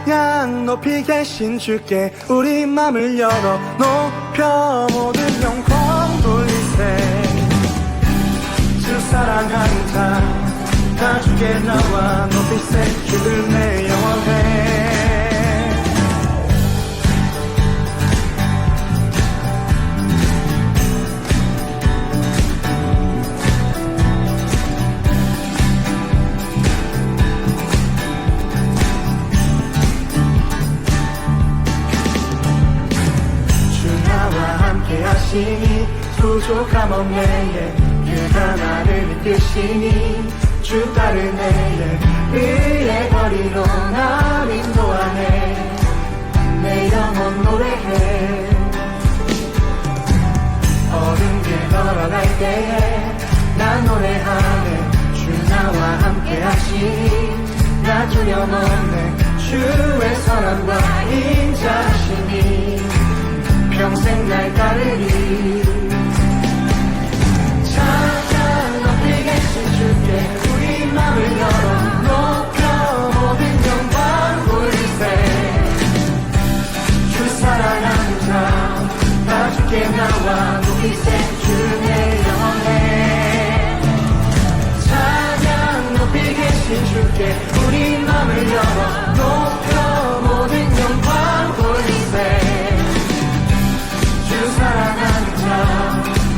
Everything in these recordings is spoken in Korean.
찬양 높이 계신 주께 우리 맘을 열어 높여 모든 영광 돌리세. 주 사랑하는 자 다 주께 나와 높이세. 주를 내 영원해. 하시니 부족함 없네. 그가 나를 이끄시니 주 따르네. 의의 거리로 날 인도하네. 내 영혼 노래해. 어둠길 걸어갈 때에 난 노래하네. 주 나와 함께 하시니 나 두려움 없네. 주의 선함과 인자하시니 평생 날 따르리. 찬양 높이 계신 주께 우리 맘을 열어 높여 모든 영광 돌리세. 주 사랑하는 자 다 주께 나와 높이세. 주 내 영혼에. 찬양 높이 계신 주께 우리 맘을 열어 높여 모든 영광 돌리세. 사랑하는 자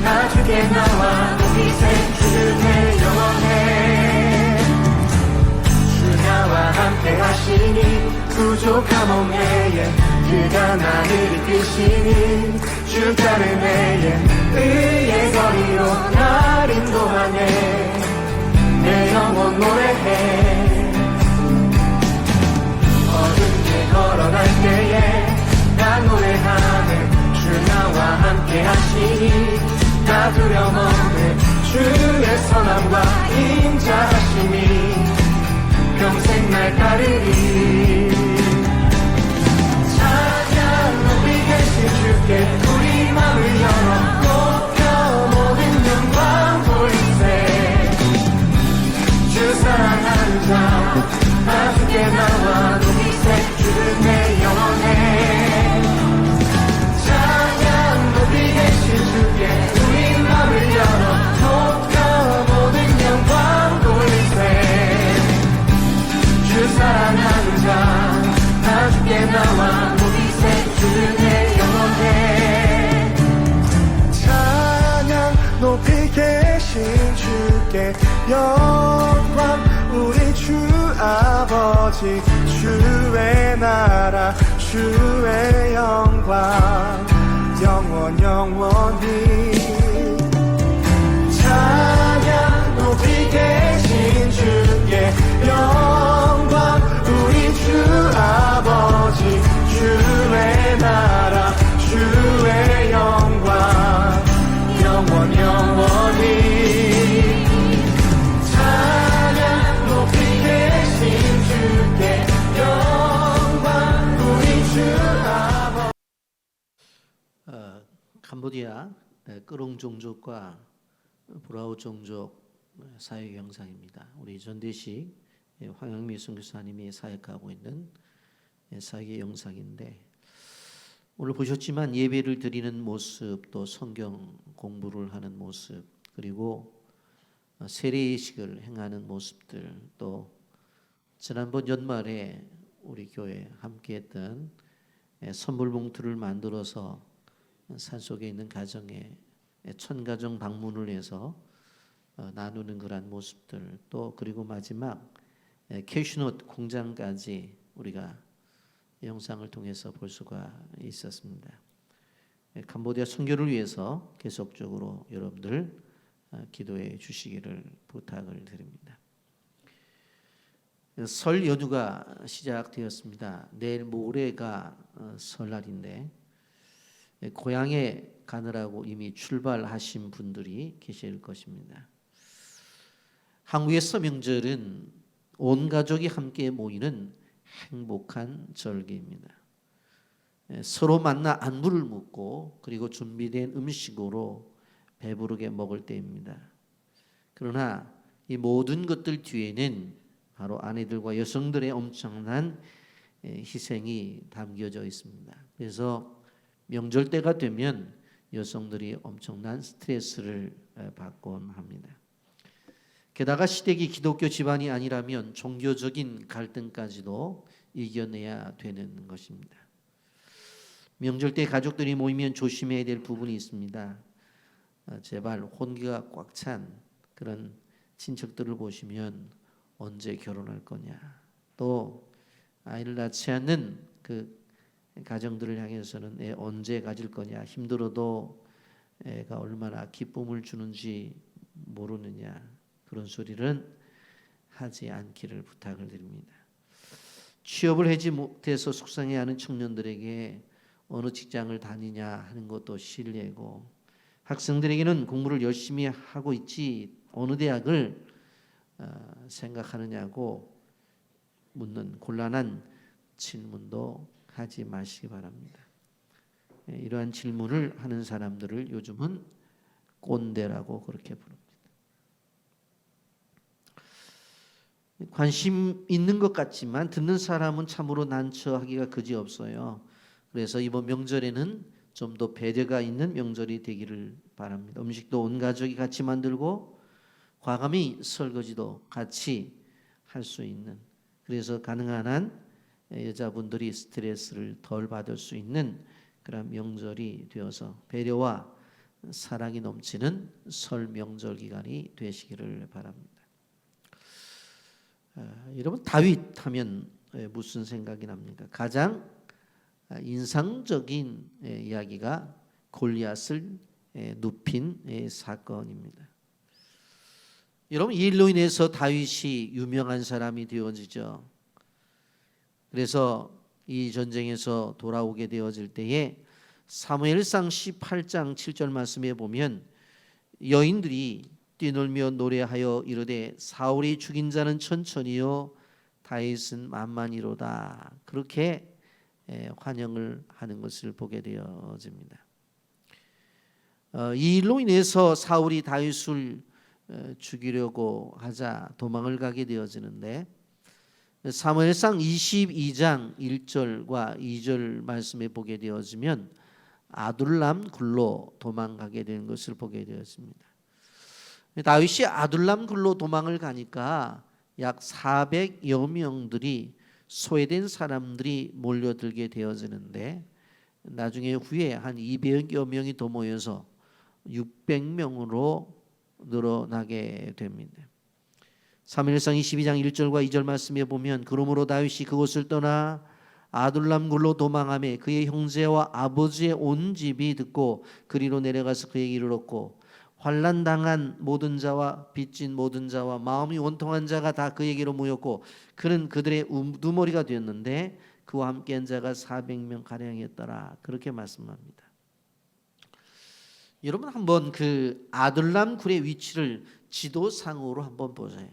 나 주께 나와 높이세. 주를 내 영원해. 주 나와 함께 하시니 부족함 없네. 그가 나를 이끄시니 주 따르네. 의의 거리로 날 인도하네. 내 영혼 노래해. 어둠 길 걸어갈 때에 난 노래하네. 주 나와 함께 하시니 나 두려움 없네. 주의 선함과 인자하시니 평생 날 따르리. 찬양 높이 계신 주께 우리 맘을 열어 높여 모든 영광 돌리세. 주 사랑하는 자 다 주께 나와 높이세. 주를 내 영혼에. 주께 우리 맘을 열어 높여 모든 영광 돌리세. 주 사랑하는 자 다 주께 나와 높이세. 주를 내 영혼에. 찬양 높이 계신 주께 영광 우리 주 아버지. 주의 나라 주의 영광 영원 영원히. 찬양 높이 계신 주께 영광 우리 주 아버지. 주의 나라 주의 영광 영원 영원히. 찬양 높이 계신 주께 영광 우리 주 아버지. 캄보디아 끄롱 종족과 브라우 종족 사역 영상입니다. 우리 전대식 황영미 선교사님이 사역하고 있는 사역 영상인데, 오늘 보셨지만 예배를 드리는 모습, 또 성경 공부를 하는 모습, 그리고 세례식을 행하는 모습들, 또 지난번 연말에 우리 교회 함께했던 선물 봉투를 만들어서 산속에 있는 가정에 천가정 방문을 해서 나누는 그러한 모습들, 또 그리고 마지막 캐슈넛 공장까지 우리가 영상을 통해서 볼 수가 있었습니다. 캄보디아 선교를 위해서 계속적으로 여러분들 기도해 주시기를 부탁을 드립니다. 설 연휴가 시작되었습니다. 내일 모레가 설날인데 고향에 가느라고 이미 출발하신 분들이 계실 것입니다. 한국의 명절은 온 가족이 함께 모이는 행복한 절기입니다. 서로 만나 안부를 묻고 그리고 준비된 음식으로 배부르게 먹을 때입니다. 그러나 이 모든 것들 뒤에는 바로 아내들과 여성들의 엄청난 희생이 담겨져 있습니다. 그래서 명절 때가 되면 여성들이 엄청난 스트레스를 받곤 합니다. 게다가 시댁이 기독교 집안이 아니라면 종교적인 갈등까지도 이겨내야 되는 것입니다. 명절 때 가족들이 모이면 조심해야 될 부분이 있습니다. 제발 혼기가 꽉 찬 그런 친척들을 보시면 언제 결혼할 거냐, 또 아이를 낳지 않는 그 가정들을 향해서는 애 언제 가질 거냐, 힘들어도 애가 얼마나 기쁨을 주는지 모르느냐, 그런 소리는 하지 않기를 부탁을 드립니다. 취업을 하지 못해서 속상해하는 청년들에게 어느 직장을 다니냐 하는 것도 실례고, 학생들에게는 공부를 열심히 하고 있지 어느 대학을 생각하느냐고 묻는 곤란한 질문도 하지 마시기 바랍니다. 이러한 질문을 하는 사람들을 요즘은 꼰대라고 그렇게 부릅니다. 관심 있는 것 같지만 듣는 사람은 참으로 난처하기가 그지없어요. 그래서 이번 명절에는 좀 더 배려가 있는 명절이 되기를 바랍니다. 음식도 온 가족이 같이 만들고 과감히 설거지도 같이 할 수 있는, 그래서 가능한 한 여자분들이 스트레스를 덜 받을 수 있는 그런 명절이 되어서 배려와 사랑이 넘치는 설 명절 기간이 되시기를 바랍니다. 여러분, 다윗 하면 무슨 생각이 납니까? 가장 인상적인 이야기가 골리앗을 눕힌 사건입니다. 여러분, 이 일로 인해서 다윗이 유명한 사람이 되어지죠. 그래서 이 전쟁에서 돌아오게 되어질 때에 사무엘상 18장 7절 말씀에 보면 여인들이 뛰놀며 노래하여 이르되 사울이 죽인 자는 천천히요 다윗은 만만히로다, 그렇게 환영을 하는 것을 보게 되어집니다. 이 일로 인해서 사울이 다윗을 죽이려고 하자 도망을 가게 되어지는데, 사무엘상 22장 1절과 2절 말씀에 보게 되어지면 아둘람 굴로 도망가게 되는 것을 보게 되었습니다. 다윗이 아둘람 굴로 도망을 가니까 약 400여 명들이 소외된 사람들이 몰려들게 되어지는데, 나중에 후에 한 200여 명이 더 모여서 600명으로 늘어나게 됩니다. 사무엘상 22장 1절과 2절 말씀에 보면 그러므로 다윗이 그곳을 떠나 아둘람 굴로 도망하며 그의 형제와 아버지의 온 집이 듣고 그리로 내려가서 그에게 이르렀고, 환난당한 모든 자와 빚진 모든 자와 마음이 원통한 자가 다 그에게로 모였고 그는 그들의 우두머리가 되었는데 그와 함께한 자가 400명 가량이었더라, 그렇게 말씀합니다. 여러분, 한번 그 아둘람 굴의 위치를 지도상으로 한번 보세요.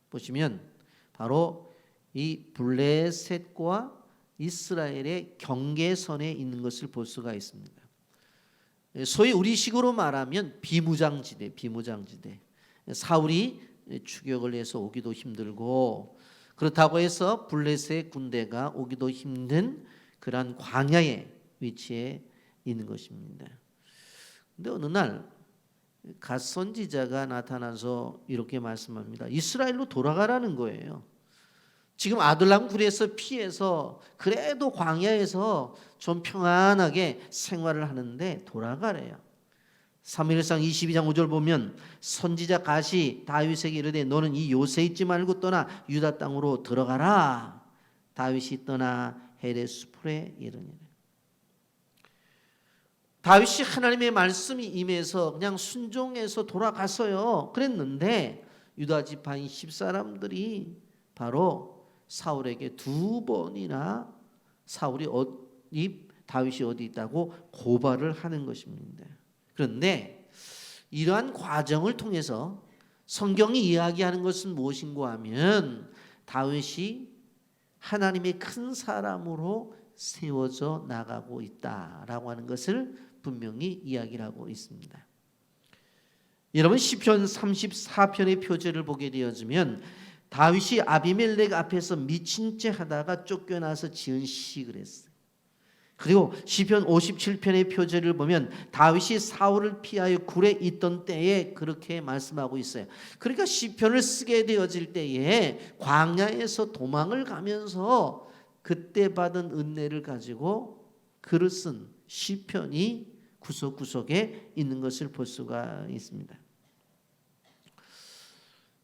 보시면 바로 이 블레셋과 이스라엘의 경계선에 있는 것을 볼 수가 있습니다. 소위 우리식으로 말하면 비무장지대. 사울이 추격을 해서 오기도 힘들고, 그렇다고 해서 블레셋 군대가 오기도 힘든 그러한 광야의 위치에 있는 것입니다. 근데 어느 날 갓 선지자가 나타나서 이렇게 말씀합니다. 이스라엘로 돌아가라는 거예요. 지금 아둘람 굴에서 피해서 그래도 광야에서 좀 평안하게 생활을 하는데 돌아가래요. 사무엘상 22장 5절 보면 선지자 갓이 다윗에게 이르되 너는 이 요새 있지 말고 떠나 유다 땅으로 들어가라. 다윗이 떠나 헤레스풀에 이르니라. 다윗이 하나님의 말씀이 임해서 그냥 순종해서 돌아갔어요. 그랬는데 유다 지파인 10사람들이 바로 사울에게 2번이나 다윗이 어디 있다고 고발을 하는 것입니다. 그런데 이러한 과정을 통해서 성경이 이야기하는 것은 무엇인가 하면 다윗이 하나님의 큰 사람으로 세워져 나가고 있다라고 하는 것을 분명히 이야기를 하고 있습니다. 여러분, 시편 34편의 표제를 보게 되어지면 다윗이 아비멜렉 앞에서 미친 채 하다가 쫓겨나서 지은 시를 했어요. 그리고 시편 57편의 표제를 보면 다윗이 사울을 피하여 굴에 있던 때에 그렇게 말씀하고 있어요. 그러니까 시편을 쓰게 되어질 때에 광야에서 도망을 가면서 그때 받은 은혜를 가지고 글을 쓴 시편이 구석구석에 있는 것을 볼 수가 있습니다.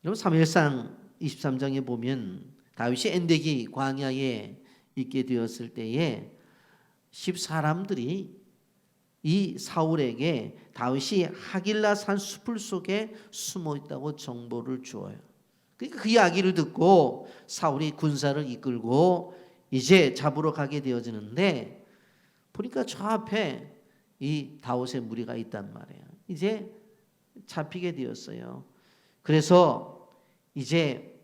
여러분 사무엘상 23장에 보면 다윗이 엔데기 광야에 있게 되었을 때에 10사람들이 이 사울에게 다윗이 하길라 산 숲을 속에 숨어 있다고 정보를 주어요. 그러니까 그 이야기를 듣고 사울이 군사를 이끌고 이제 잡으러 가게 되어지는데 보니까 저 앞에 이 다윗의 무리가 있단 말이에요. 이제 잡히게 되었어요. 그래서 이제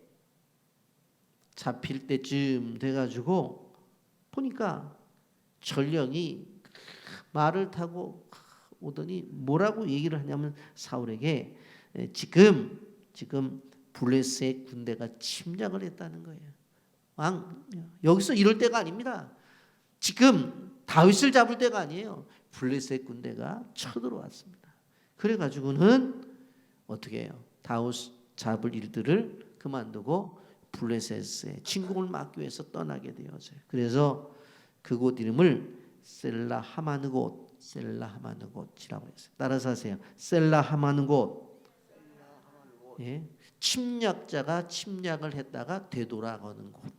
잡힐 때쯤 돼가지고 보니까 전령이 말을 타고 오더니 뭐라고 얘기를 하냐면 사울에게 지금 블레셋의 군대가 침략을 했다는 거예요. 왕 여기서 이럴 때가 아닙니다. 지금 다윗을 잡을 때가 아니에요. 블레셋 군대가 쳐들어왔습니다. 그래가지고는 어떻게 해요? 다윗 잡을 일들을 그만두고 블레셋에 침공을 막기 위해서 떠나게 되어져요. 그래서 그곳 이름을 셀라 하마느곳이라고 했어요. 따라서 하세요. 셀라 하마느곳. 예, 침략자가 침략을 했다가 되돌아가는 곳.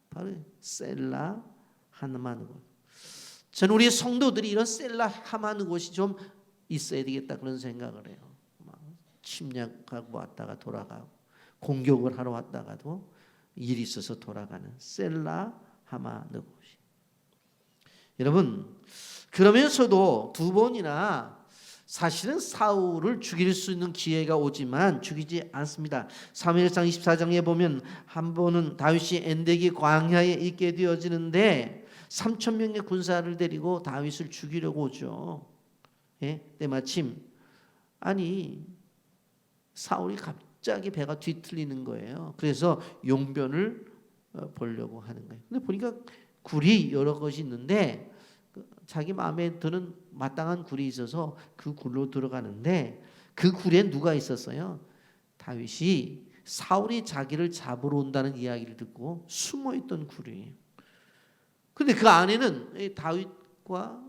바로 셀라 하마느곳. 저는 우리 성도들이 이런 셀라 하마느곳이 좀 있어야 되겠다 그런 생각을 해요. 침략하고 왔다가 돌아가고 공격을 하러 왔다가도 일이 있어서 돌아가는 셀라 하마느곳. 여러분 그러면서도 두 번이나 사실은 사울을 죽일 수 있는 기회가 오지만 죽이지 않습니다. 사무엘상 24장에 보면 한 번은 다윗이 엔데기 광야에 있게 되어지는데 3,000명의 군사를 데리고 다윗을 죽이려고 오죠. 예? 때마침 아니 사울이 갑자기 배가 뒤틀리는 거예요. 그래서 용변을 보려고 하는 거예요. 근데 보니까 굴이 여러 것이 있는데 자기 마음에 드는 마땅한 굴이 있어서 그 굴로 들어가는데 그 굴에 누가 있었어요? 다윗이 사울이 자기를 잡으러 온다는 이야기를 듣고 숨어있던 굴이에요. 그런데 그 안에는 다윗과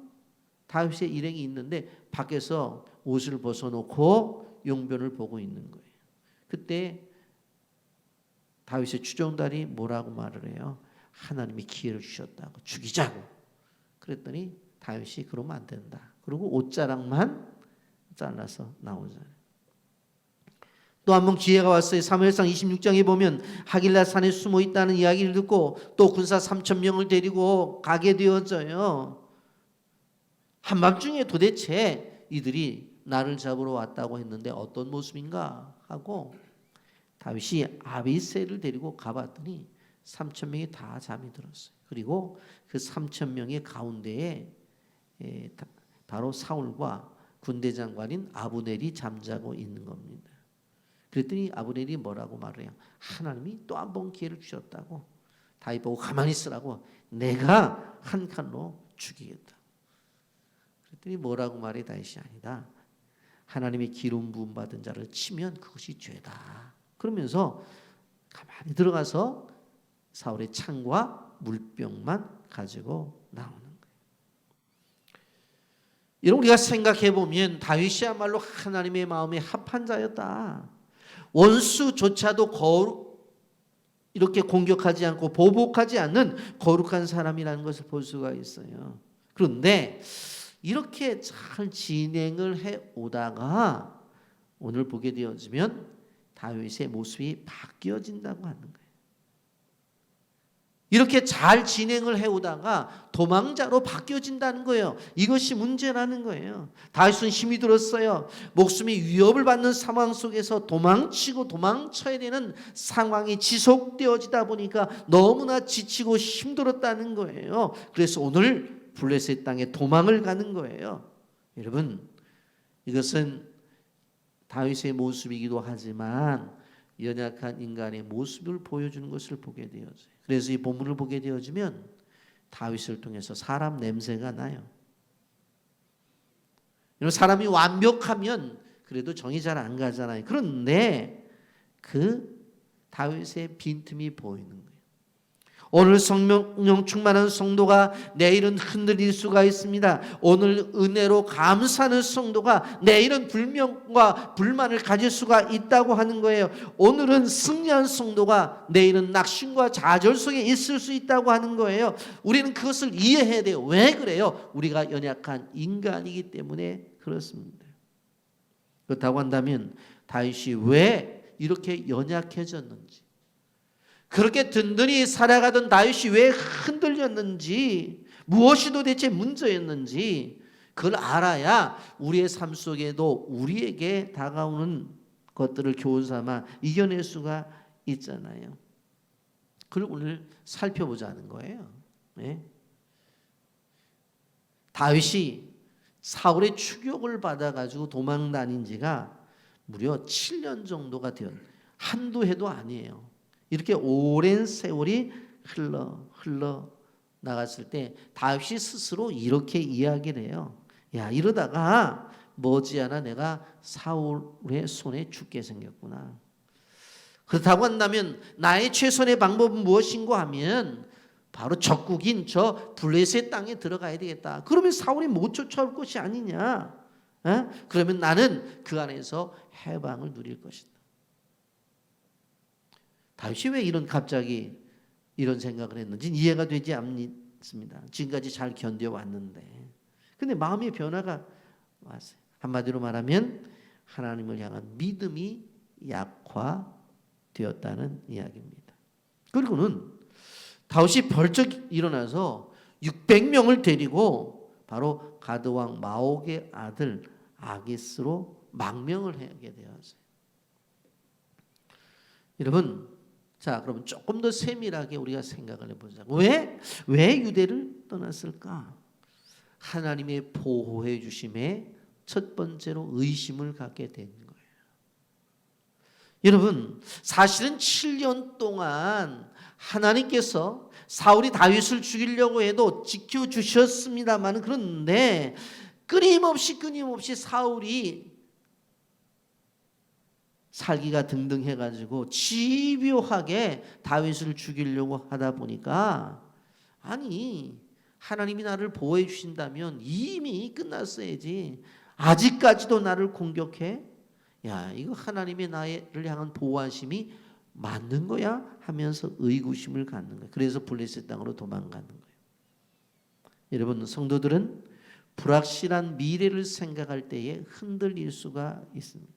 다윗의 일행이 있는데 밖에서 옷을 벗어놓고 용변을 보고 있는 거예요. 그때 다윗의 추종단이 뭐라고 말을 해요? 하나님이 기회를 주셨다고 죽이자고. 그랬더니 다윗이 그러면 안 된다. 그리고 옷자락만 잘라서 나오잖아요. 또 한 번 기회가 왔어요. 사무엘상 26장에 보면 하길라 산에 숨어 있다는 이야기를 듣고 또 군사 3,000명을 데리고 가게 되어져요. 한밤중에 도대체 이들이 나를 잡으러 왔다고 했는데 어떤 모습인가 하고 다윗이 아비새를 데리고 가봤더니 3,000명이 다 잠이 들었어요. 그리고 그 3,000명의 가운데에 바로 사울과 군대 장관인 아브넬이 잠자고 있는 겁니다. 그랬더니 아브넬이 뭐라고 말해요? 하나님이 또 한 번 기회를 주셨다고. 다윗 보고 가만히 있으라고. 내가 한 칼로 죽이겠다. 그랬더니 뭐라고 말해? 다윗이 아니다. 하나님의 기름 부음 받은 자를 치면 그것이 죄다. 그러면서 가만히 들어가서 사울의 창과 물병만 가지고 나오는 거예요. 여러분 우리가 생각해 보면 다윗이야말로 하나님의 마음에 합한 자였다. 원수조차도 이렇게 공격하지 않고 보복하지 않는 거룩한 사람이라는 것을 볼 수가 있어요. 그런데 이렇게 잘 진행을 해 오다가 오늘 보게 되어지면 다윗의 모습이 바뀌어진다고 하는 거예요. 이렇게 잘 진행을 해오다가 도망자로 바뀌어진다는 거예요. 이것이 문제라는 거예요. 다윗은 힘이 들었어요. 목숨이 위협을 받는 상황 속에서 도망치고 도망쳐야 되는 상황이 지속되어지다 보니까 너무나 지치고 힘들었다는 거예요. 그래서 오늘 블레셋 땅에 도망을 가는 거예요. 여러분 이것은 다윗의 모습이기도 하지만 연약한 인간의 모습을 보여주는 것을 보게 되어져요. 그래서 이 본문을 보게 되어지면 다윗을 통해서 사람 냄새가 나요. 사람이 완벽하면 그래도 정이 잘 안 가잖아요. 그런데 그 다윗의 빈틈이 보이는 거예요. 오늘 성령 충만한 성도가 내일은 흔들릴 수가 있습니다. 오늘 은혜로 감사하는 성도가 내일은 불명과 불만을 가질 수가 있다고 하는 거예요. 오늘은 승리한 성도가 내일은 낙심과 좌절 속에 있을 수 있다고 하는 거예요. 우리는 그것을 이해해야 돼요. 왜 그래요? 우리가 연약한 인간이기 때문에 그렇습니다. 그렇다고 한다면 다윗이 왜 이렇게 연약해졌는지, 그렇게 든든히 살아가던 다윗이 왜 흔들렸는지, 무엇이 도대체 문제였는지 그걸 알아야 우리의 삶 속에도 우리에게 다가오는 것들을 교훈 삼아 이겨낼 수가 있잖아요. 그걸 오늘 살펴보자는 거예요. 네? 다윗이 사울의 추격을 받아가지고 도망 다닌 지가 무려 7년 정도가 되었, 한두 해도 아니에요. 이렇게 오랜 세월이 흘러 나갔을 때 다윗이 스스로 이렇게 이야기를 해요. 야, 이러다가 머지않아 내가 사울의 손에 죽게 생겼구나. 그렇다고 한다면 나의 최선의 방법은 무엇인가 하면 바로 적국인 저 블레셋 땅에 들어가야 되겠다. 그러면 사울이 못 쫓아올 것이 아니냐. 그러면 나는 그 안에서 해방을 누릴 것이다. 다윗이 왜 갑자기 이런 생각을 했는지 이해가 되지 않습니다. 지금까지 잘 견뎌왔는데. 근데 마음의 변화가 왔어요. 한마디로 말하면 하나님을 향한 믿음이 약화되었다는 이야기입니다. 그리고는 다윗이 벌쩍 일어나서 600명을 데리고 바로 가드왕 마옥의 아들 아기스로 망명을 하게 되었어요. 여러분, 자, 그러면 조금 더 세밀하게 우리가 생각을 해보자. 왜 유대를 떠났을까? 하나님의 보호해 주심에 첫 번째로 의심을 갖게 된 거예요. 여러분, 사실은 7년 동안 하나님께서 사울이 다윗을 죽이려고 해도 지켜주셨습니다만, 그런데 끊임없이 사울이 살기가 등등해가지고 집요하게 다윗을 죽이려고 하다 보니까, 아니 하나님이 나를 보호해 주신다면 이미 끝났어야지, 아직까지도 나를 공격해? 야, 이거 하나님의 나를 향한 보호하심이 맞는 거야? 하면서 의구심을 갖는 거예요. 그래서 블레셋 땅으로 도망가는 거예요. 여러분, 성도들은 불확실한 미래를 생각할 때에 흔들릴 수가 있습니다.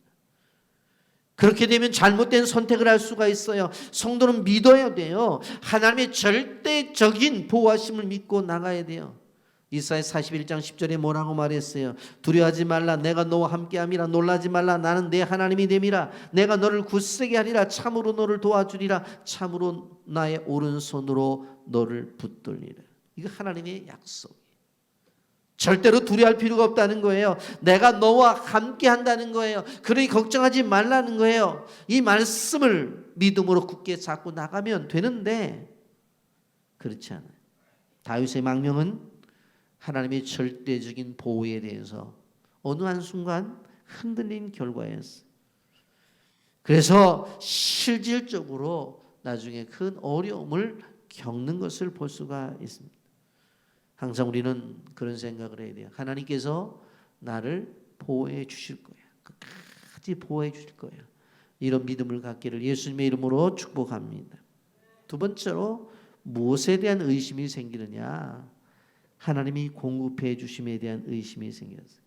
그렇게 되면 잘못된 선택을 할 수가 있어요. 성도는 믿어야 돼요. 하나님의 절대적인 보호하심을 믿고 나가야 돼요. 이사야 41장 10절에 뭐라고 말했어요? 두려워하지 말라, 내가 너와 함께함이라. 놀라지 말라, 나는 내 하나님이 됨이라. 내가 너를 굳세게 하리라. 참으로 너를 도와주리라. 참으로 나의 오른손으로 너를 붙들리라. 이거 하나님의 약속. 절대로 두려워할 필요가 없다는 거예요. 내가 너와 함께 한다는 거예요. 그러니 걱정하지 말라는 거예요. 이 말씀을 믿음으로 굳게 잡고 나가면 되는데 그렇지 않아요. 다윗의 망명은 하나님의 절대적인 보호에 대해서 어느 한순간 흔들린 결과였어요. 그래서 실질적으로 나중에 큰 어려움을 겪는 것을 볼 수가 있습니다. 항상 우리는 그런 생각을 해야 돼요. 하나님께서 나를 보호해 주실 거야. 끝까지 보호해 주실 거야. 이런 믿음을 갖기를 예수님의 이름으로 축복합니다. 두 번째로 무엇에 대한 의심이 생기느냐? 하나님이 공급해 주심에 대한 의심이 생겼어요.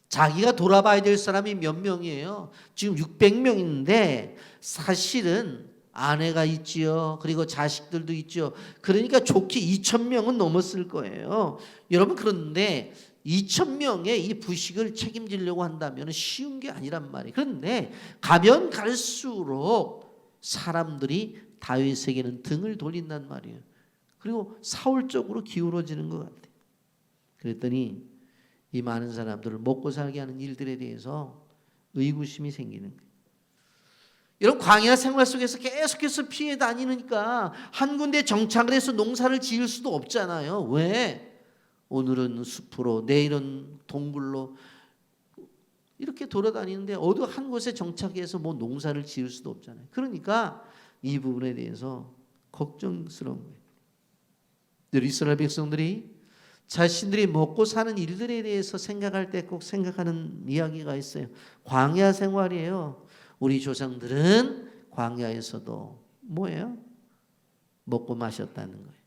자기가 돌아봐야 될 사람이 몇 명이에요? 지금 600명인데 사실은 아내가 있지요. 그리고 자식들도 있죠. 그러니까 좋게 2,000명은 넘었을 거예요. 여러분, 그런데 2,000명의 이 부식을 책임지려고 한다면 쉬운 게 아니란 말이에요. 그런데 가면 갈수록 사람들이 다윗에게는 등을 돌린단 말이에요. 그리고 사울 쪽으로 기울어지는 것 같아요. 그랬더니 이 많은 사람들을 먹고 살게 하는 일들에 대해서 의구심이 생기는 거예요. 여러분 광야 생활 속에서 계속해서 피해 다니니까 한 군데 정착을 해서 농사를 지을 수도 없잖아요. 왜? 오늘은 숲으로 내일은 동굴로 이렇게 돌아다니는데 어디 한 곳에 정착해서 뭐 농사를 지을 수도 없잖아요. 그러니까 이 부분에 대해서 걱정스러운 거예요. 이스라엘 백성들이 자신들이 먹고 사는 일들에 대해서 생각할 때 꼭 생각하는 이야기가 있어요. 광야 생활이에요. 우리 조상들은 광야에서도 뭐예요? 먹고 마셨다는 거예요.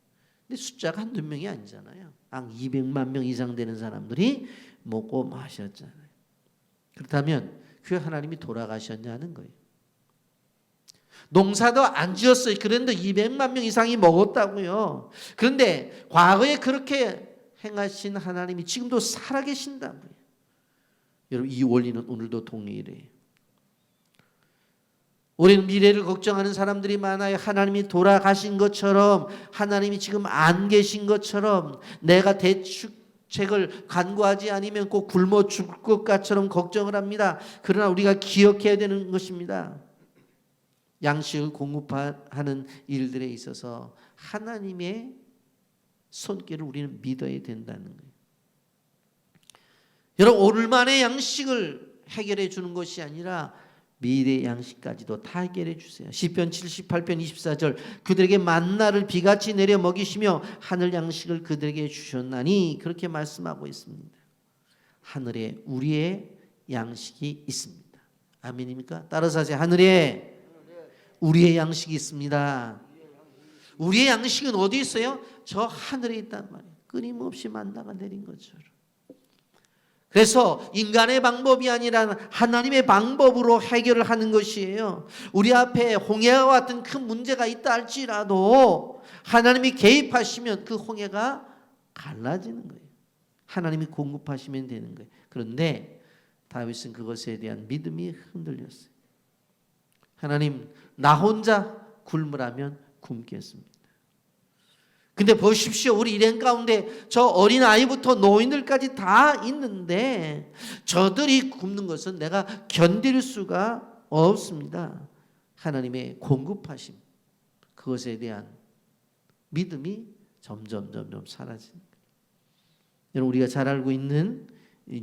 근데 숫자가 한두 명이 아니잖아요. 한 200만 명 이상 되는 사람들이 먹고 마셨잖아요. 그렇다면 그 하나님이 돌아가셨냐는 거예요. 농사도 안 지었어요. 그런데 200만 명 이상이 먹었다고요. 그런데 과거에 그렇게 행하신 하나님이 지금도 살아계신다고요. 여러분 이 원리는 오늘도 동일해요. 우리는 미래를 걱정하는 사람들이 많아요. 하나님이 돌아가신 것처럼, 하나님이 지금 안 계신 것처럼, 내가 대축책을 간구하지 않으면 꼭 굶어 죽을 것 같처럼 걱정을 합니다. 그러나 우리가 기억해야 되는 것입니다. 양식을 공급하는 일들에 있어서 하나님의 손길을 우리는 믿어야 된다는 거예요. 여러분 오늘만의 양식을 해결해 주는 것이 아니라 미래의 양식까지도 다 해결해 주세요. 시편 78편 24절 그들에게 만나를 비같이 내려 먹이시며 하늘 양식을 그들에게 주셨나니 그렇게 말씀하고 있습니다. 하늘에 우리의 양식이 있습니다. 아멘입니까? 따라서 하세요. 하늘에 우리의 양식이 있습니다. 우리의 양식은 어디 있어요? 저 하늘에 있단 말이에요. 끊임없이 만나가 내린 것처럼. 그래서 인간의 방법이 아니라 하나님의 방법으로 해결을 하는 것이에요. 우리 앞에 홍해와 같은 큰 문제가 있다 할지라도 하나님이 개입하시면 그 홍해가 갈라지는 거예요. 하나님이 공급하시면 되는 거예요. 그런데 다윗은 그것에 대한 믿음이 흔들렸어요. 하나님 나 혼자 굶으라면 굶겠습니다. 근데 보십시오. 우리 일행 가운데 저 어린아이부터 노인들까지 다 있는데 저들이 굶는 것은 내가 견딜 수가 없습니다. 하나님의 공급하심 그것에 대한 믿음이 점점 사라지는 거예요. 여러분 우리가 잘 알고 있는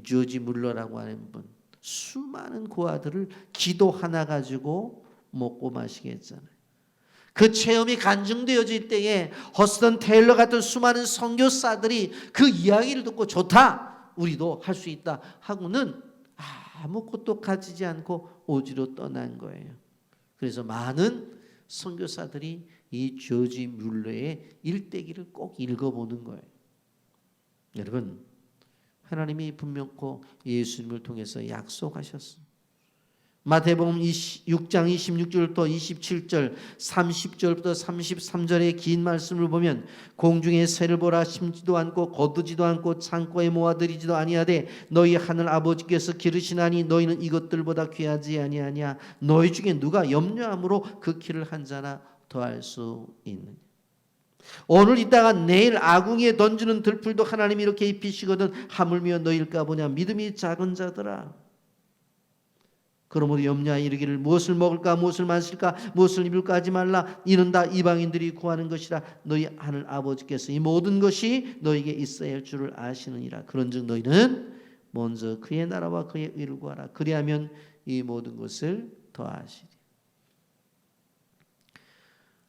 조지 물러라고 하는 분 수많은 고아들을 기도 하나 가지고 먹고 마시게 했잖아요. 그 체험이 간증되어질 때에 허스턴 테일러 같은 수많은 선교사들이 그 이야기를 듣고 좋다 우리도 할 수 있다 하고는 아무것도 가지지 않고 오지로 떠난 거예요. 그래서 많은 선교사들이 이 조지 뮬러의 일대기를 꼭 읽어보는 거예요. 여러분 하나님이 분명코 예수님을 통해서 약속하셨습니다. 마태복음 6장 26절부터 27절 30절부터 33절의 긴 말씀을 보면 공중에 새를 보라 심지도 않고 거두지도 않고 창고에 모아들이지도 아니하되 너희 하늘 아버지께서 기르시나니 너희는 이것들보다 귀하지 아니하냐. 너희 중에 누가 염려함으로 그 키를 한 자나 더할 수 있느냐. 오늘 있다가 내일 아궁이에 던지는 들풀도 하나님이 이렇게 입히시거든 하물며 너희일까 보냐. 믿음이 작은 자들아. 그러므로 염려하여 이르기를 무엇을 먹을까 무엇을 마실까 무엇을 입을까 하지 말라. 이는 다 이방인들이 구하는 것이라. 너희 하늘 아버지께서 이 모든 것이 너희에게 있어야 할 줄을 아시느니라. 그런즉 너희는 먼저 그의 나라와 그의 의를 구하라. 그리하면 이 모든 것을 더하시리.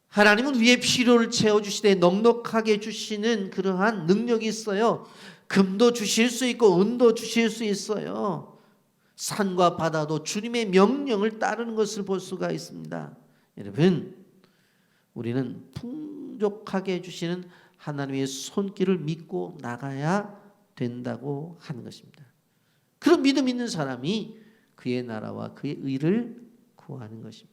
하나님은 우리의 필요를 채워주시되 넉넉하게 주시는 그러한 능력이 있어요. 금도 주실 수 있고 은도 주실 수 있어요. 산과 바다도 주님의 명령을 따르는 것을 볼 수가 있습니다. 여러분 우리는 풍족하게 해주시는 하나님의 손길을 믿고 나가야 된다고 하는 것입니다. 그런 믿음 있는 사람이 그의 나라와 그의 의를 구하는 것입니다.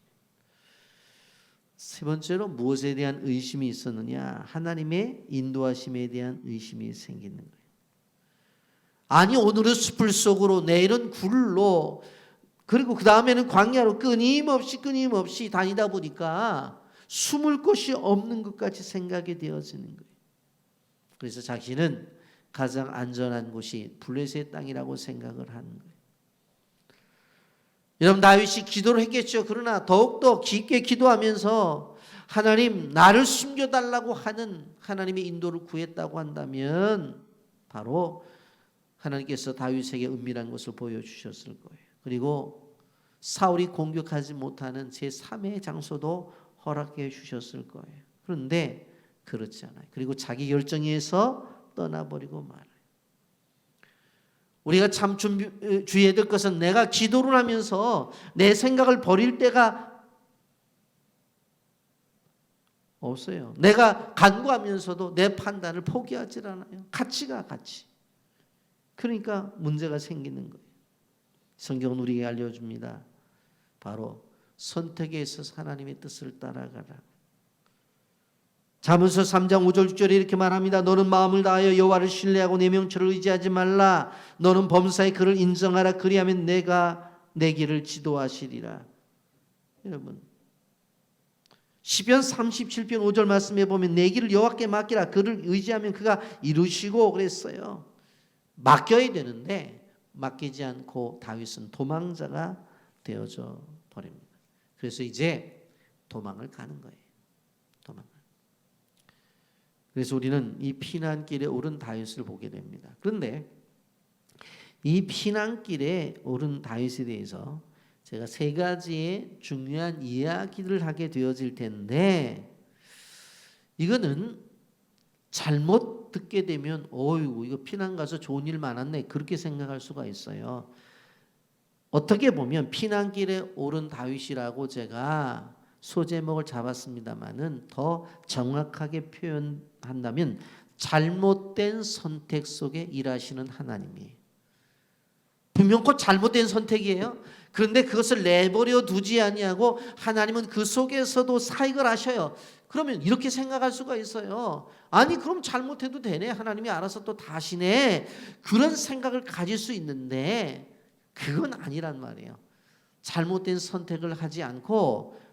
세 번째로 무엇에 대한 의심이 있었느냐. 하나님의 인도하심에 대한 의심이 생기는 거예요. 아니 오늘은 숲을 속으로 내일은 굴로 그리고 그 다음에는 광야로 끊임없이 다니다 보니까 숨을 곳이 없는 것까지 생각이 되어지는 거예요. 그래서 자기는 가장 안전한 곳이 블레셋의 땅이라고 생각을 하는 거예요. 여러분 다윗이 기도를 했겠죠. 그러나 더욱더 깊게 기도하면서 하나님 나를 숨겨달라고 하는 하나님의 인도를 구했다고 한다면 바로 하나님께서 다윗에게 은밀한 것을 보여주셨을 거예요. 그리고 사울이 공격하지 못하는 제3의 장소도 허락해 주셨을 거예요. 그런데 그렇지 않아요. 그리고 자기 결정에서 떠나버리고 말아요. 우리가 참 주의해야 될 것은 내가 기도를 하면서 내 생각을 버릴 때가 없어요. 내가 간구하면서도 내 판단을 포기하지 않아요. 같이. 그러니까 문제가 생기는 거예요. 성경은 우리에게 알려줍니다. 바로 선택에 있어서 하나님의 뜻을 따라가라. 잠언서 3장 5절 6절에 이렇게 말합니다. 너는 마음을 다하여 여호와를 신뢰하고 내 명철을 의지하지 말라. 너는 범사에 그를 인정하라. 그리하면 내가 내 길을 지도하시리라. 여러분 시편 37편 5절 말씀에 보면 내 길을 여호와께 맡기라. 그를 의지하면 그가 이루시고 그랬어요. 맡겨야 되는데 맡기지 않고 다윗은 도망자가 되어져 버립니다. 그래서 이제 도망을 가는 거예요. 그래서 우리는 이 피난길에 오른 다윗을 보게 됩니다. 그런데 이 피난길에 오른 다윗에 대해서 제가 세 가지의 중요한 이야기를 하게 되어질 텐데 이거는 잘못 듣게 되면 어이구 이거 피난 가서 좋은 일 많았네 그렇게 생각할 수가 있어요. 어떻게 보면 피난길에 오른 다윗이라고 제가 소제목을 잡았습니다마는 더 정확하게 표현한다면 잘못된 선택 속에 일하시는 하나님이 분명 곧 잘못된 선택이에요. 그런데 그것을 내버려 두지 아니하고 하나님은 그 속에서도 사익을 하셔요. 그러면 이렇게 생각할 수가 있어요. 아니 그럼 잘못해도 되네. 하나님이 알아서 또 다 하시네. 그런 생각을 가질 수 있는데 그건 아니란 말이에요. 잘못된 선택을 하지 않고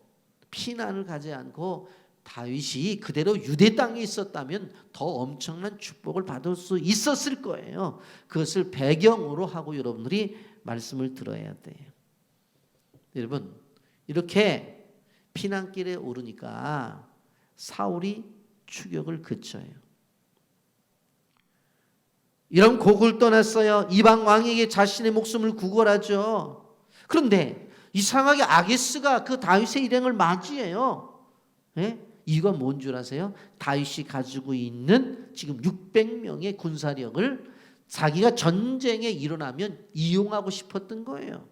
피난을 가지 않고 다윗이 그대로 유대 땅에 있었다면 더 엄청난 축복을 받을 수 있었을 거예요. 그것을 배경으로 하고 여러분들이 말씀을 들어야 돼요. 여러분 이렇게 피난길에 오르니까 사울이 추격을 그쳐요. 이런 곡을 떠났어요. 이방 왕에게 자신의 목숨을 구걸하죠. 그런데 이상하게 아기스가 그 다윗의 일행을 맞이해요. 예? 이유가 뭔 줄 아세요? 다윗이 가지고 있는 지금 600명의 군사력을 자기가 전쟁에 일어나면 이용하고 싶었던 거예요.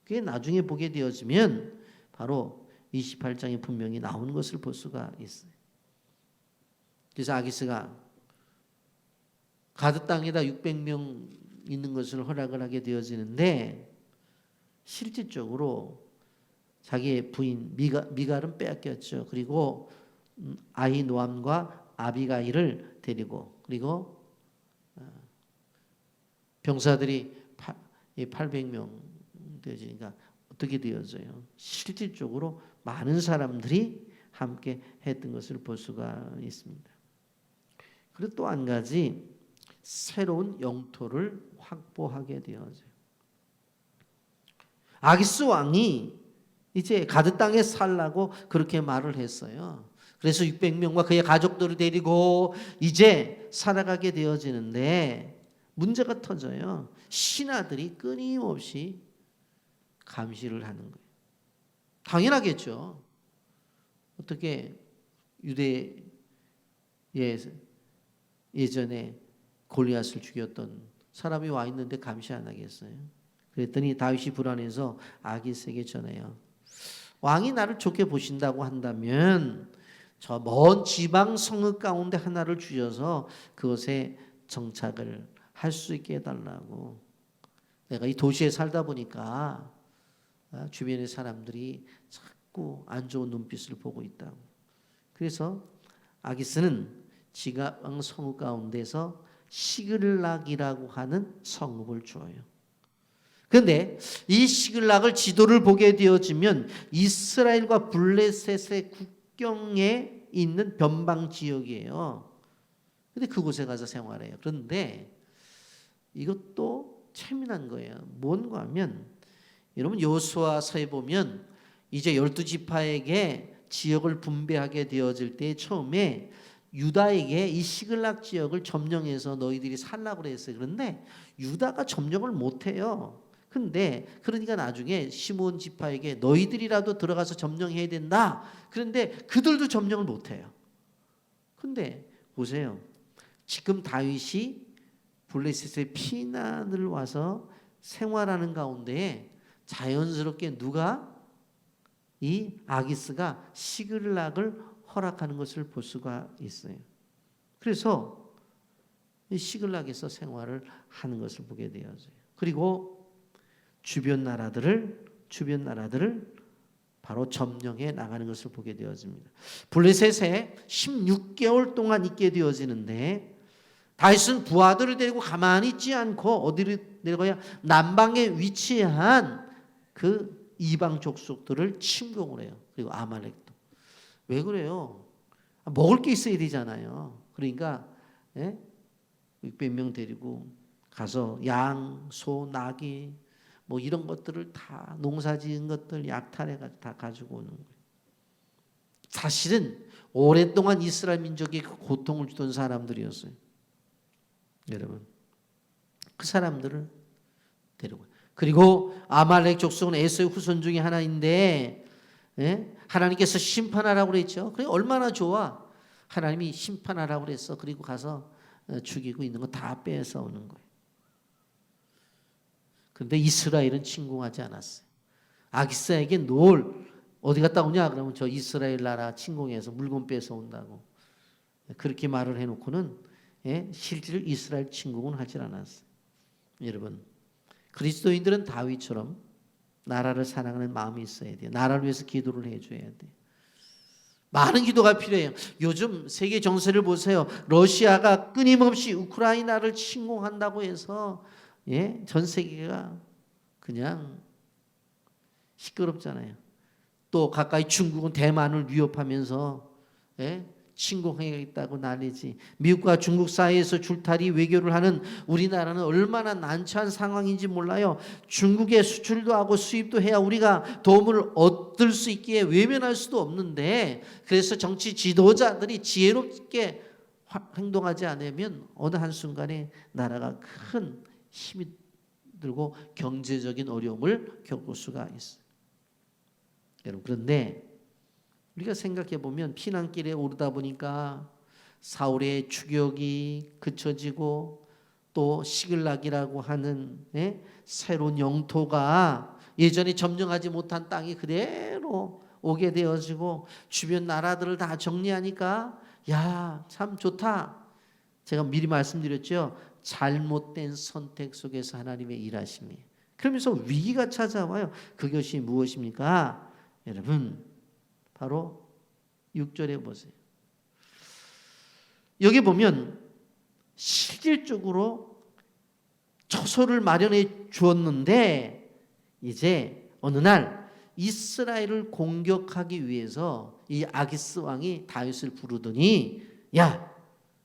그게 나중에 보게 되어지면 바로 28장에 분명히 나오는 것을 볼 수가 있어요. 그래서 아기스가 가드 땅에다 600명 있는 것을 허락을 하게 되어지는데 실질적으로 자기의 부인 미갈은 빼앗겼죠. 그리고 아히노암과 아비가일을 데리고 그리고 병사들이 800명 되어지니까 어떻게 되어져요? 실질적으로 많은 사람들이 함께 했던 것을 볼 수가 있습니다. 그리고 또 한 가지 새로운 영토를 확보하게 되어져요. 아기스 왕이 이제 가드 땅에 살라고 그렇게 말을 했어요. 그래서 600명과 그의 가족들을 데리고 이제 살아가게 되어지는데 문제가 터져요. 신하들이 끊임없이 감시를 하는 거예요. 당연하겠죠. 어떻게 유대에 예전에 골리앗을 죽였던 사람이 와 있는데 감시 안 하겠어요? 그랬더니 다윗이 불안해서 아기스에게 전해요. 왕이 나를 좋게 보신다고 한다면 저 먼 지방 성읍 가운데 하나를 주셔서 그것에 정착을 할 수 있게 해달라고. 내가 이 도시에 살다 보니까 주변의 사람들이 자꾸 안 좋은 눈빛을 보고 있다고. 그래서 아기스는 지방 성읍 가운데서 시글락이라고 하는 성읍을 줘요. 그런데 이 시글락을 지도를 보게 되어지면 이스라엘과 블레셋의 국경에 있는 변방 지역이에요. 그런데 그곳에 가서 생활해요. 그런데 이것도 재미난 거예요. 뭔가 하면 여러분 여호수아서에 보면 이제 12지파에게 지역을 분배하게 되어질 때 처음에 유다에게 이 시글락 지역을 점령해서 너희들이 살라고 그랬어요. 그런데 유다가 점령을 못해요. 근데 그러니까 나중에 시므온 지파에게 너희들이라도 들어가서 점령해야 된다. 그런데 그들도 점령을 못해요. 근데 보세요. 지금 다윗이 블레셋에 피난을 와서 생활하는 가운데 자연스럽게 누가 이 아기스가 시글락을 허락하는 것을 볼 수가 있어요. 그래서 이 시글락에서 생활을 하는 것을 보게 되어져요. 그리고 주변 나라들을 바로 점령해 나가는 것을 보게 되어집니다. 블레셋에 16개월 동안 있게 되어지는데 다윗은 부하들을 데리고 가만히 있지 않고 어디를 내려가야 남방에 위치한 그 이방 족속들을 침공을 해요. 그리고 아말렉도. 왜 그래요? 먹을 게 있어야 되잖아요. 그러니까 600명 데리고 가서 양, 소, 나귀 뭐 이런 것들을 다 농사지은 것들 약탈해 다 가지고 오는 거예요. 사실은 오랫동안 이스라엘 민족에 그 고통을 주던 사람들이었어요. 여러분 그 사람들을 데려가요. 그리고 아말렉 족속은 에서의 후손 중에 하나인데 하나님께서 심판하라고 그랬죠. 그래 얼마나 좋아. 하나님이 심판하라고 그랬어. 그리고 가서 죽이고 있는 거 다 빼앗아 오는 거예요. 그런데 이스라엘은 침공하지 않았어요. 아기스에게 뭘 어디 갔다 오냐 그러면 저 이스라엘 나라 침공해서 물건 뺏어 온다고 그렇게 말을 해놓고는 실제로 이스라엘 침공은 하질 않았어요. 여러분 그리스도인들은 다윗처럼 나라를 사랑하는 마음이 있어야 돼요. 나라를 위해서 기도를 해줘야 돼요. 많은 기도가 필요해요. 요즘 세계 정세를 보세요. 러시아가 끊임없이 우크라이나를 침공한다고 해서 전 세계가 그냥 시끄럽잖아요. 또 가까이 중국은 대만을 위협하면서 침공하겠다고 난리지. 미국과 중국 사이에서 줄타리 외교를 하는 우리나라는 얼마나 난처한 상황인지 몰라요. 중국에 수출도 하고 수입도 해야 우리가 도움을 얻을 수 있기에 외면할 수도 없는데 그래서 정치 지도자들이 지혜롭게 행동하지 않으면 어느 한순간에 나라가 큰 힘이 들고 경제적인 어려움을 겪을 수가 있어요. 여러분 그런데 우리가 생각해 보면 피난길에 오르다 보니까 사울의 추격이 그쳐지고 또 시글락이라고 하는 새로운 영토가 예전에 점령하지 못한 땅이 그대로 오게 되어지고 주변 나라들을 다 정리하니까 야, 참 좋다. 제가 미리 말씀드렸죠. 잘못된 선택 속에서 하나님의 일하심이에요. 그러면서 위기가 찾아와요. 그것이 무엇입니까? 여러분 바로 6절에 보세요. 여기 보면 실질적으로 처소를 마련해 주었는데 이제 어느 날 이스라엘을 공격하기 위해서 이 아기스 왕이 다윗을 부르더니 야,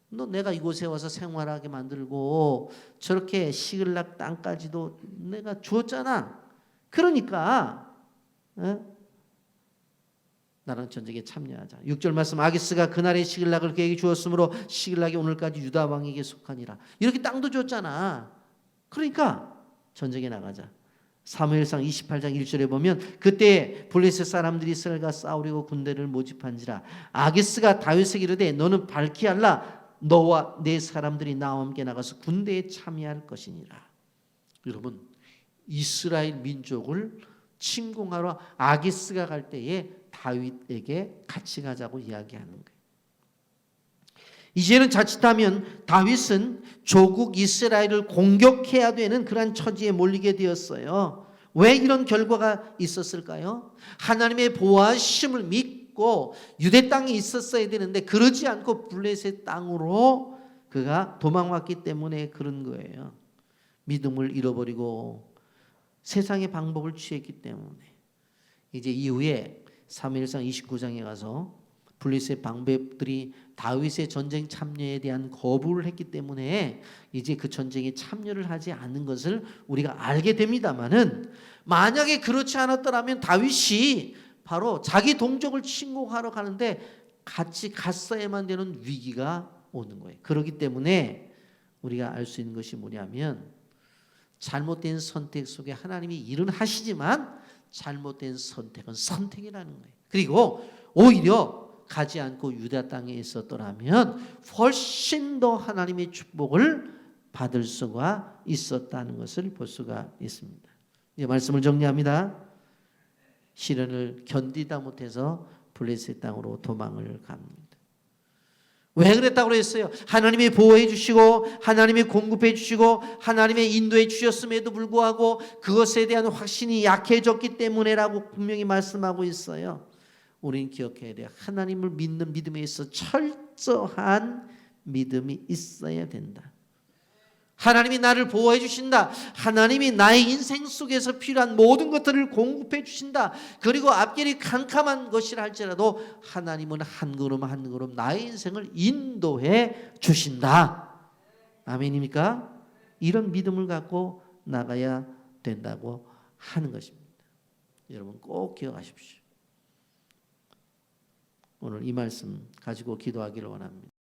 너 내가 이곳에 와서 생활하게 만들고 저렇게 시글락 땅까지도 내가 주었잖아. 그러니까 나랑 전쟁에 참여하자. 6절 말씀 아기스가 그날의 시글락을 그에게 주었으므로 시글락이 오늘까지 유다 왕에게 속하니라. 이렇게 땅도 줬잖아. 그러니까 전쟁에 나가자. 사무엘상 28장 1절에 보면 그때 블레셋 사람들이 이스라엘과 싸우려고 군대를 모집한지라 아기스가 다윗에게 이르되 너는 밝히 알라 너와 내 사람들이 나와 함께 나가서 군대에 참여할 것이니라. 여러분 이스라엘 민족을 침공하러 아기스가 갈 때에 다윗에게 같이 가자고 이야기하는 거예요. 이제는 자칫하면 다윗은 조국 이스라엘을 공격해야 되는 그런 처지에 몰리게 되었어요. 왜 이런 결과가 있었을까요? 하나님의 보호하심을 믿고 유대 땅에 있었어야 되는데 그러지 않고 블레셋 땅으로 그가 도망왔기 때문에 그런 거예요. 믿음을 잃어버리고 세상의 방법을 취했기 때문에 이제 이후에 사무엘상 29장에 가서 블레셋 방백들이 다윗의 전쟁 참여에 대한 거부를 했기 때문에 이제 그 전쟁에 참여를 하지 않는 것을 우리가 알게 됩니다마는 만약에 그렇지 않았더라면 다윗이 바로 자기 동족을 침공하러 가는데 같이 갔어야만 되는 위기가 오는 거예요. 그렇기 때문에 우리가 알 수 있는 것이 뭐냐면 잘못된 선택 속에 하나님이 일은 하시지만 잘못된 선택은 선택이라는 거예요. 그리고 오히려 가지 않고 유다 땅에 있었더라면 훨씬 더 하나님의 축복을 받을 수가 있었다는 것을 볼 수가 있습니다. 이 말씀을 정리합니다. 시련을 견디다 못해서 블레셋 땅으로 도망을 갑니다. 왜 그랬다고 그랬어요? 하나님이 보호해 주시고 하나님이 공급해 주시고 하나님의 인도해 주셨음에도 불구하고 그것에 대한 확신이 약해졌기 때문에라고 분명히 말씀하고 있어요. 우리는 기억해야 돼요. 하나님을 믿는 믿음에 있어 철저한 믿음이 있어야 된다. 하나님이 나를 보호해 주신다. 하나님이 나의 인생 속에서 필요한 모든 것들을 공급해 주신다. 그리고 앞길이 캄캄한 것이라 할지라도 하나님은 한 걸음 한 걸음 나의 인생을 인도해 주신다. 아멘입니까? 이런 믿음을 갖고 나가야 된다고 하는 것입니다. 여러분 꼭 기억하십시오. 오늘 이 말씀 가지고 기도하기를 원합니다.